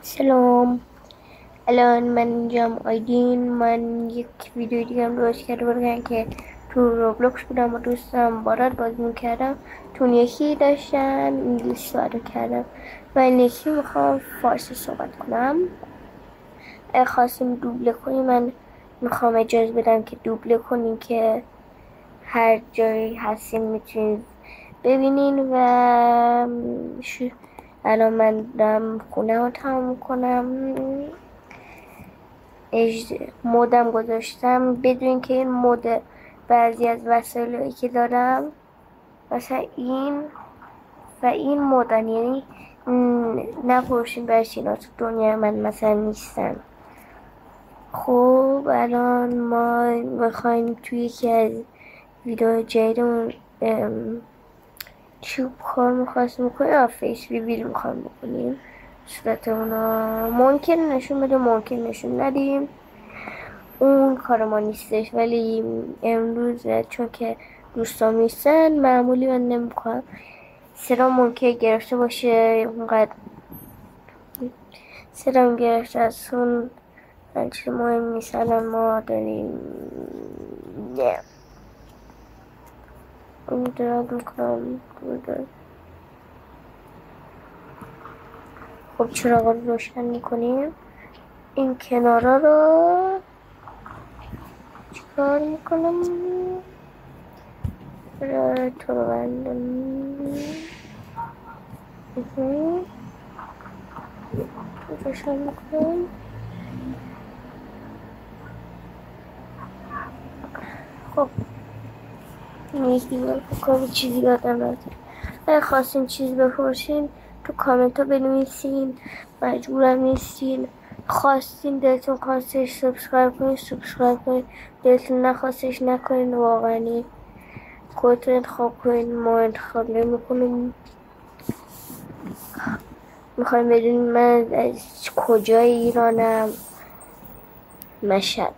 سلام. الان من اینجام آیدین. من یک ویدیو دیگه هم درست کرده بودم که تو روبلوکس بودم و دوستم بارات بازی میکردم. تو اون یکی داشتن انگلیسی صحبت کردم و این یکی میخوام فارسی صحبت کنم. اگه خواستیم دوبله کنیم من میخوام اجازه بدم که دوبله کنیم که هر جایی هستین میتونید ببینین و الان من دارم خونه رو تمام میکنم. مودم گذاشتم بدون که این مود بعضی از وسایلی که دارم مثلا این و این مودن، یعنی نپرسین برش اینا تو دنیا من مثلا نیستن. خب الان ما میخوایم توی یکی از ویدیو جدیدمون چی کار میخواستیم بکنیم؟ فیس ریویل میخوایم بکنیم صورت اونا. ممکن نشون بده ممکن نشون ندیم، اون کار ما نیستش. ولی امروز چون که دوستان نیستن معمولی من نمیکنم. سرا ممکن گرفته باشه، اونقدر سرم گرفته از اون هرچی مهم نیست. الان ما داریم اون دراد میکنم. خب چراغ رو روشن میکنیم. این کنارا رو چیکار میکنم؟ تو رو بندم روشن میکنم. خب یکی بکنم چیزی یادم رفت. اگه خواستین چیزی بپرسین تو کامنت ها بنویسین، مجبورم نیستین. خواستین دلتون خواستش سابسکرایب کنین سابسکرایب کنین، دلتون نخواستش نکنین. واقعا خودتون انتخاب کنین، ما انتخاب نمیکنیم. میخوایم بدونین من از کجای ایرانم؟ مشهد.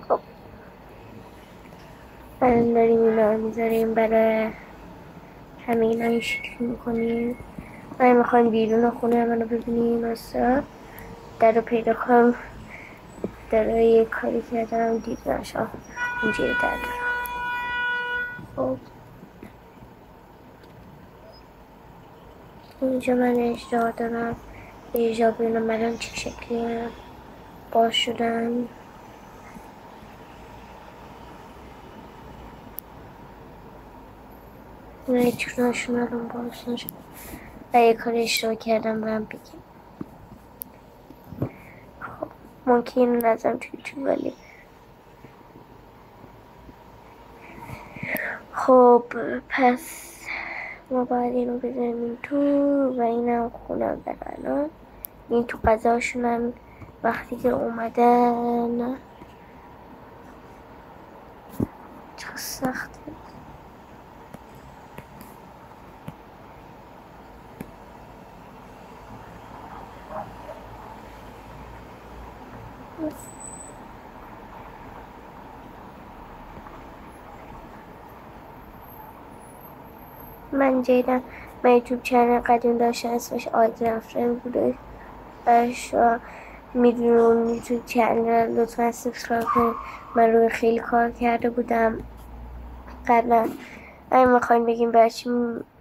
خب الان داریم اینا رو میذاریم برای همه اینا این شکل میکنیم. من میخوایم بیرون خونه منو ببینیم. مثلا در رو پیدا کنم، در رو یه کاری کردم دید نشم اینجای در رو. خب اینجا من اجرا دارم، اجرا ببینم منم چه شکلی باز شدن. نه چوناشون الان باز نشد و یه کار اشتباه کردم برم بگیم. خب ممکن اینو نظرم توی یوتیوب، ولی خب پس ما باید اینو بذاریم این تو و اینم خونم در الان. این تو غذاشونن وقتی که اومدن. چه سخته. من جیدم. من یوتیوب چنل قدیم داشتم اسمش آیدین فرند بوده. میدونون یوتیوب چنل لطفا سابسکرایب کنید. من روی خیلی کار کرده بودم قبلا. اگه میخواین بگیم برچی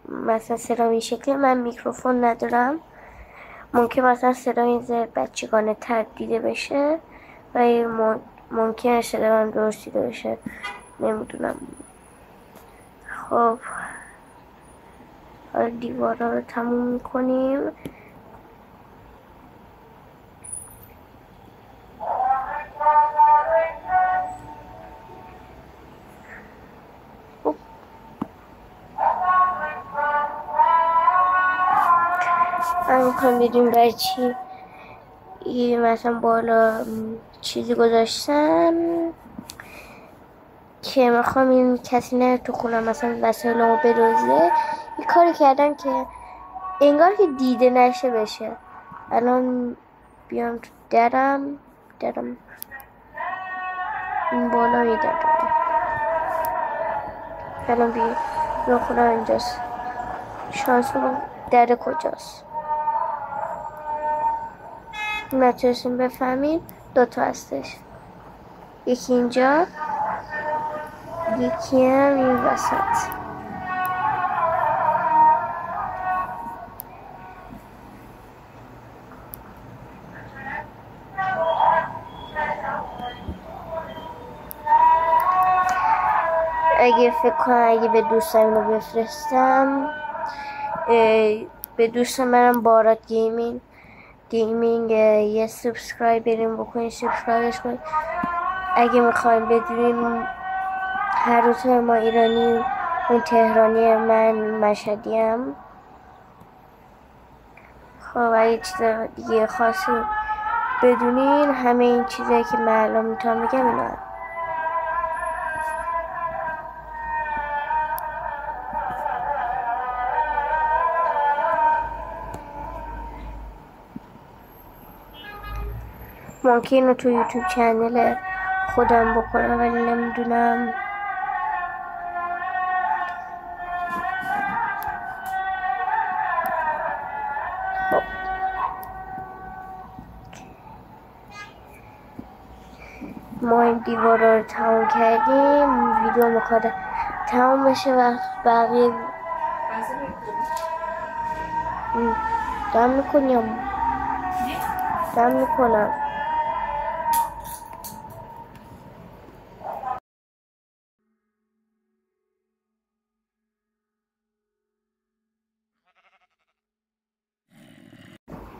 مثلا صدام این شکلی، من میکروفون ندارم. ممکن مثلا صدا این ذره بچگانه تر دیده بشه و ممکن صدا من درست دیده بشه، نمیدونم. خب حالا دیوارا رو تموم میکنیم. من میخوام بدون برچی مثلا بالا چیزی گذاشتم که میخوام این کسی نه تو خونم مثلا وسایلمو بدزده. یه کاری کردم که انگار که دیده نشه بشه. الان بیام تو درم این بالا می درم. الان بیام خودم اینجاست. شانس رو در کجاست نتونستیم بفهمیم. دوتا هستش، یکی اینجا یکی هم این وسط. اگه فکر کنم اگه به دوستم اینو بفرستم، به دوست منم بارات گیمینگ یه سابسکرایب بریم بکنید، سابسکرایبش کنید. اگه میخوایم بدونین هر روز ما ایرانی اون تهرانی من مشهدیم. خب اگه چیز دیگه خاصی بدونین همه این چیزایی که من الان میتونم بگم اینا. ممکنه تو یوتیوب چنل خودم بکنم ولی نمیدونم. خب ما این دیوار رو تمام کردیم، ویدیو میخواد تمام بشه و بقیه دم میکنم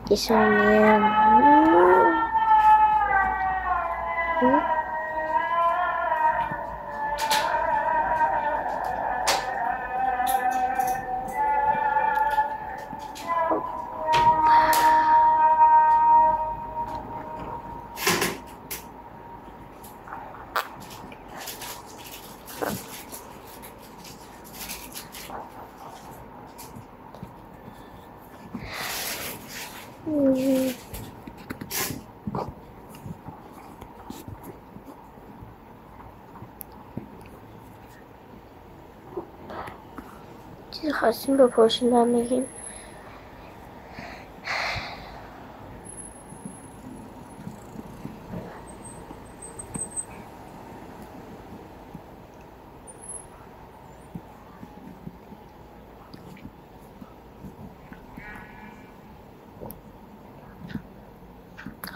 یه ثانیه. چیز خواستیم بپرسیم و میگیم.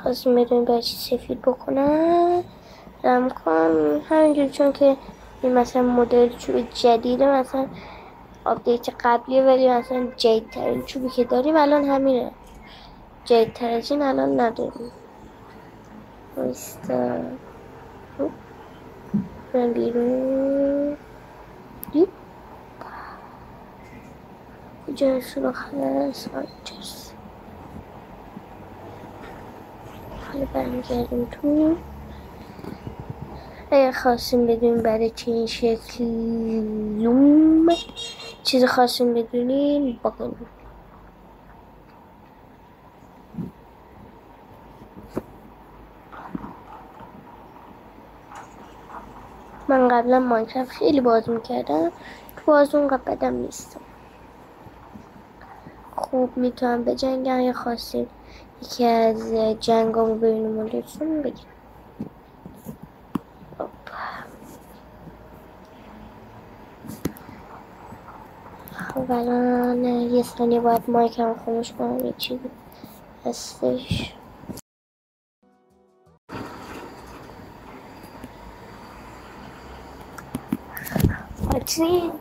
خواستیم بدونیم باید چی سفید بکنم رم کن همینجور، چون که این مثلا مدل چوب جدیده، مثلا آپدیت قبلیه ولی مثلا جدیدترین چوبی که داریم الان همینه. جدیدتر از این الان نداریم. بایستا برم بیرون. کجا سراخ هست؟ آنجاست. حالا برمیگردیم تو. اگه خواستیم بدونیم برای چه این شکلوم چیز خواستیم بدونیم بکنیم. من قبلا ماینکرافت خیلی باز میکردم، تو باز اونقدر بدم نیستم. خوب میتونم به جنگ اگه خواستیم یکی از جنگامو ببینیم و لطفاً بگیم. خب الان یه ثانیه باید مایکم خاموش کنم، یه چیزی هستش. آترین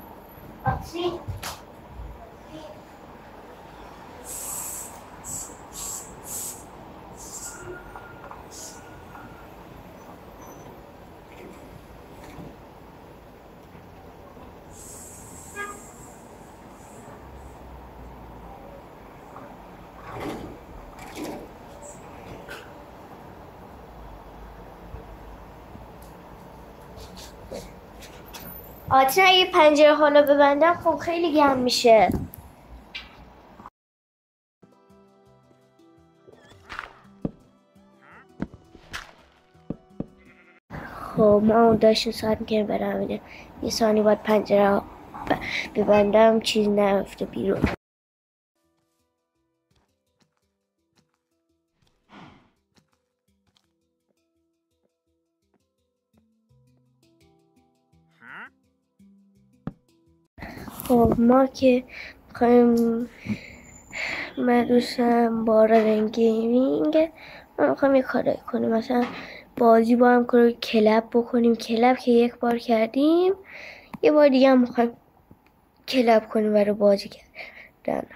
اگه پنجره حالا ببندم خب خیلی گرم میشه. خب ما اون داشتیم ساعت میکنیم برم همینه. یه ثانی باید پنجره ببندم چیز نرفته بیرون. خب ما که میخوایم، من دوستم بارا گیمینگ، ما میخوایم یه کارایی کنیم، مثلا بازی با هم کنیم، کلب بکنیم. کلب که یک بار کردیم، یه بار دیگه هم میخوایم کلب کنیم برای بازی کردن.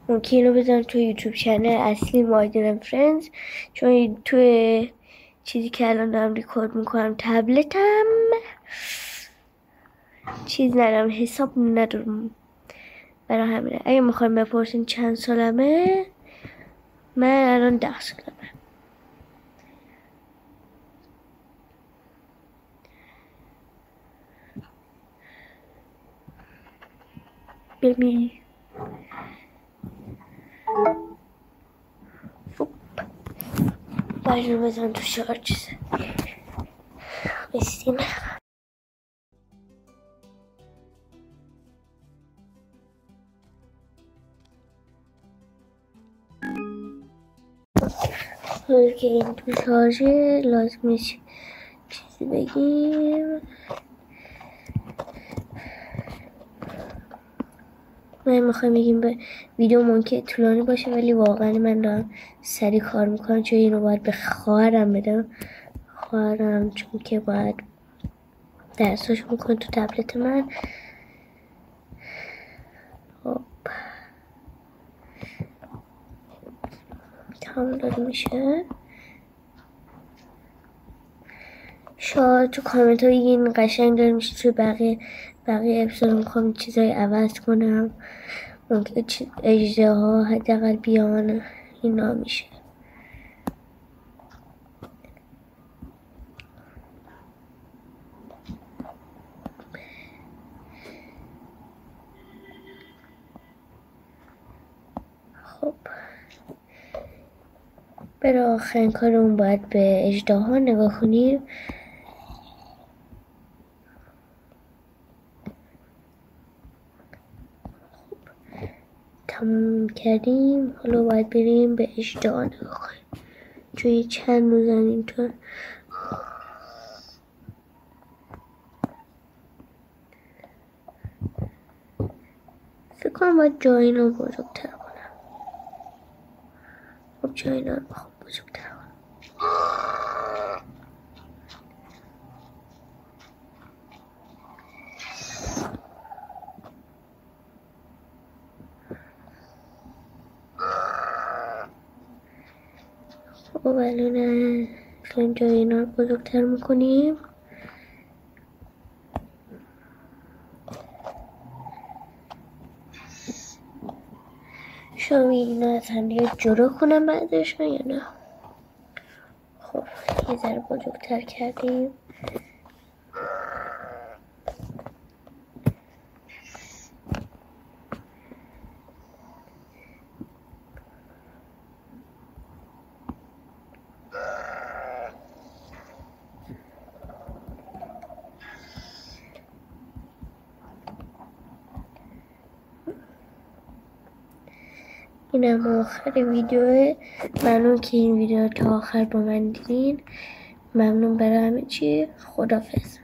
ممکن اینو بزنم توی یوتیوب چنل اصلی مایدین فرندز، چون توی چیزی که الان دارم ریکورد میکنم تبلتم چیز ندارم، حساب ندارم، برای همینه. اگه میخوایم بپرسین چند سالمه، من الان 10 سالمه. ببین باید بزن تو شارچ بستیم. حالا که این تو شارژه لازمه چیزی بگیم. من میخوایم بگیم به ویدیو ممکنه طولانی باشه، ولی واقعا من دارم سریع کار میکنم، چون اینو باید به خواهرم بدم. خواهرم چون که باید درساشو میکنه تو تبلت من. خب تمام داره میشه. شاید تو کامنت ها این قشنگ داره میشه، توی بقیه اپیزود میخوام چیزای عوض کنم، ممکنه اجده ها حداقل بیان، اینا میشه. خب برای آخرین کارمون باید به اجده ها نگاه کنیم. تموم کردیم، حالا باید بریم به اجده ها نگاه کنیم، چون چند روزن اینطور. فکر کنم باید جای رو بزرگتر کنم. خب جای رو بزرگتر کنم. خب الان جای اینا رو بزرگتر میکنیم. شما اینا از هم دیگه جدا کنم بعدشون یا نه؟ خب یه ذره بزرگتر کردیم. اینم آخر ویدیوه. ممنون که این ویدیو تا آخر با من دیدین. ممنون برای همه چی. خداحافظ.